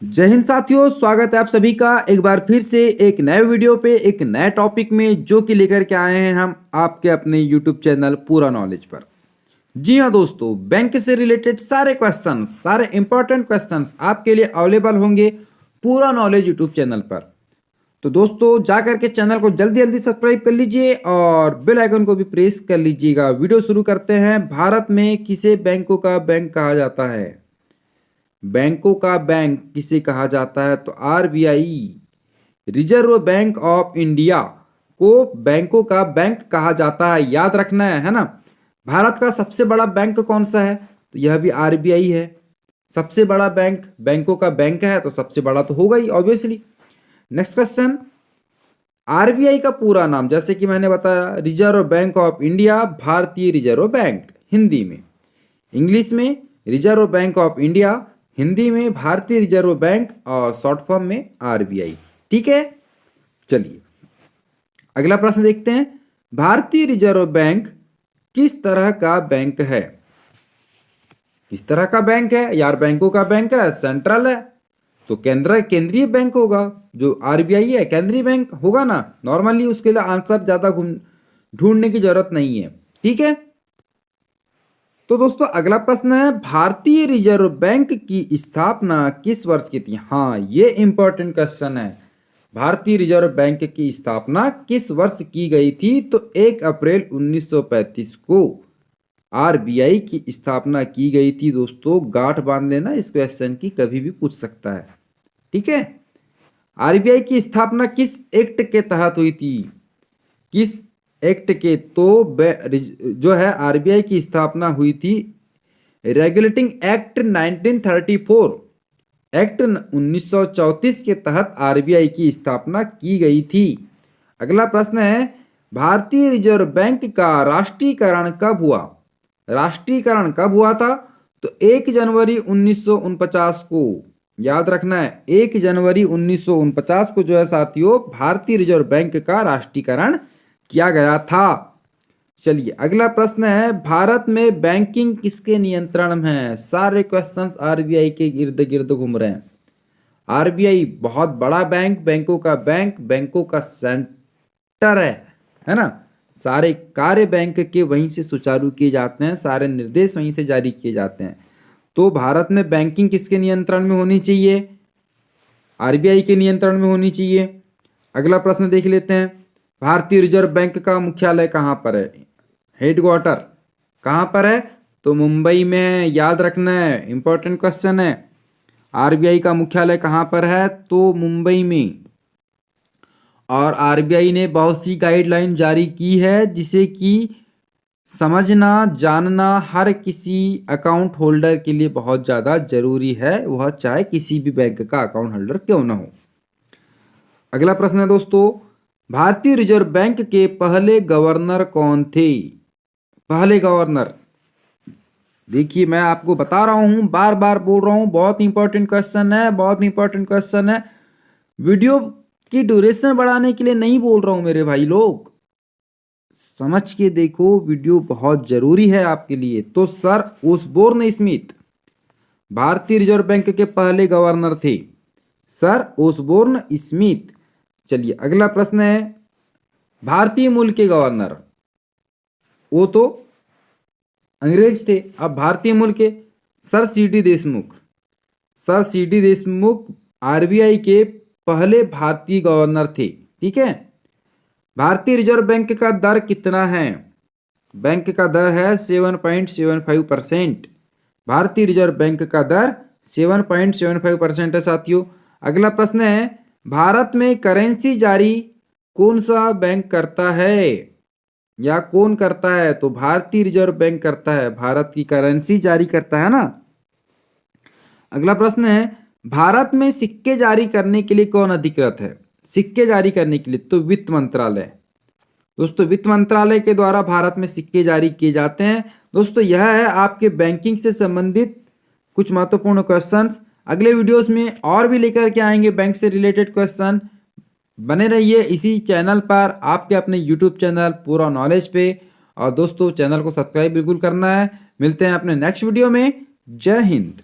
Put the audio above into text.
जय हिंद साथियों, स्वागत है आप सभी का एक बार फिर से एक नए वीडियो पे एक नए टॉपिक में जो कि लेकर के आए हैं हम आपके अपने यूट्यूब चैनल पूरा नॉलेज पर। जी हाँ दोस्तों, बैंक से रिलेटेड सारे क्वेश्चंस, सारे इंपॉर्टेंट क्वेश्चंस आपके लिए अवेलेबल होंगे पूरा नॉलेज यूट्यूब चैनल पर। तो दोस्तों जा करके चैनल को जल्दी जल्दी सब्सक्राइब कर लीजिए और बेल आइकन को भी प्रेस कर लीजिएगा। वीडियो शुरू करते हैं। भारत में किसे बैंकों का बैंक कहा जाता है? बैंकों का बैंक किसे कहा जाता है? तो RBI, reserve bank of India को बैंकों का बैंक कहा जाता है। याद रखना है ना। भारत का सबसे बड़ा बैंक कौन सा है? तो यह भी आरबीआई है। सबसे बड़ा बैंक बैंकों का बैंक है तो सबसे बड़ा तो होगा ही ऑब्वियसली। नेक्स्ट क्वेश्चन, आरबीआई का पूरा नाम, जैसे कि मैंने बताया, रिजर्व बैंक ऑफ इंडिया, भारतीय रिजर्व बैंक हिंदी में, इंग्लिश में reserve bank of India, Hindi में भारतीय रिजर्व बैंक और शॉर्ट फॉर्म में आरबीआई। ठीक है, चलिए अगला प्रश्न देखते हैं। भारतीय रिजर्व बैंक किस तरह का बैंक है? किस तरह का बैंक है यार? बैंकों का बैंक है, सेंट्रल है तो केंद्रीय बैंक होगा। जो आरबीआई है केंद्रीय बैंक होगा ना। नॉर्मली उसके लिए आंसर ज्यादा ढूंढने की जरूरत नहीं है। ठीक है, तो दोस्तों अगला प्रश्न है, भारतीय रिजर्व बैंक की स्थापना किस वर्ष की थी? हाँ, ये इंपॉर्टेंट क्वेश्चन है। भारतीय रिजर्व बैंक की स्थापना किस वर्ष की गई थी? तो 1 अप्रैल 1935 को आरबीआई की स्थापना की गई थी। दोस्तों गांठ बांध लेना, इस क्वेश्चन की कभी भी पूछ सकता है। ठीक है, आरबीआई की स्थापना किस एक्ट के तहत हुई थी? किस एक्ट के? तो जो है आरबीआई की स्थापना हुई थी रेगुलेटिंग एक्ट 1934, एक्ट 1934 के तहत आरबीआई की स्थापना की गई थी। अगला प्रश्न है, भारतीय रिजर्व बैंक का राष्ट्रीयकरण कब हुआ? राष्ट्रीयकरण कब हुआ था? तो 1 जनवरी 1949 को। याद रखना है, 1 जनवरी 1949 को जो है साथियों भारतीय रिजर्व बैंक का राष्ट्रीयकरण किया गया था। चलिए अगला प्रश्न है, भारत में बैंकिंग किसके नियंत्रण में है? सारे क्वेश्चंस आरबीआई के इर्द गिर्द घूम रहे हैं। आरबीआई बहुत बड़ा बैंक, बैंकों का बैंक, बैंकों का सेंटर है ना। सारे कार्य बैंक के वहीं से सुचारू किए जाते हैं, सारे निर्देश वहीं से जारी किए जाते हैं। तो भारत में बैंकिंग किसके नियंत्रण में होनी चाहिए? आरबीआई के नियंत्रण में होनी चाहिए। अगला प्रश्न देख लेते हैं, भारतीय रिजर्व बैंक का मुख्यालय कहाँ पर है? हेडक्वार्टर कहाँ पर है? तो मुंबई में है। याद रखना है, इंपॉर्टेंट क्वेश्चन है। आरबीआई का मुख्यालय कहाँ पर है? तो मुंबई में। और आरबीआई ने बहुत सी गाइडलाइन जारी की है जिसे कि समझना जानना हर किसी अकाउंट होल्डर के लिए बहुत ज़्यादा जरूरी है, वह चाहे किसी भी बैंक का अकाउंट होल्डर क्यों ना हो। अगला प्रश्न है दोस्तों, भारतीय रिजर्व बैंक के पहले गवर्नर कौन थे? पहले गवर्नर, देखिए मैं आपको बता रहा हूं, बार बार बोल रहा हूं, बहुत इंपॉर्टेंट क्वेश्चन है, बहुत इंपॉर्टेंट क्वेश्चन है। वीडियो की ड्यूरेशन बढ़ाने के लिए नहीं बोल रहा हूं मेरे भाई लोग, समझ के देखो, वीडियो बहुत जरूरी है आपके लिए। तो सर ओसबोर्न स्मिथ भारतीय रिजर्व बैंक के पहले गवर्नर थे, सर ओसबोर्न स्मिथ। चलिए अगला प्रश्न है, भारतीय मूल के गवर्नर, वो तो अंग्रेज थे, अब भारतीय मूल के sir CD Deshmukh. Sir CD Deshmukh RBI के पहले भारतीय गवर्नर थे। ठीक है, भारतीय रिजर्व बैंक का दर कितना है? बैंक का दर है 7.75%। भारतीय रिजर्व बैंक का दर 7.75% है साथियों। अगला प्रश्न है, भारत में करेंसी जारी कौन सा बैंक करता है या कौन करता है? तो भारतीय रिजर्व बैंक करता है, भारत की करेंसी जारी करता है ना। अगला प्रश्न है, भारत में सिक्के जारी करने के लिए कौन अधिकृत है? सिक्के जारी करने के लिए तो वित्त मंत्रालय। दोस्तों वित्त मंत्रालय के द्वारा भारत में सिक्के जारी किए जाते हैं। दोस्तों यह है आपके बैंकिंग से संबंधित कुछ महत्वपूर्ण क्वेश्चंस। अगले वीडियोस में और भी लेकर के आएंगे बैंक से रिलेटेड क्वेश्चन। बने रहिए इसी चैनल पर, आपके अपने यूट्यूब चैनल पूरा नॉलेज पे। और दोस्तों चैनल को सब्सक्राइब बिल्कुल करना है। मिलते हैं अपने नेक्स्ट वीडियो में। जय हिंद।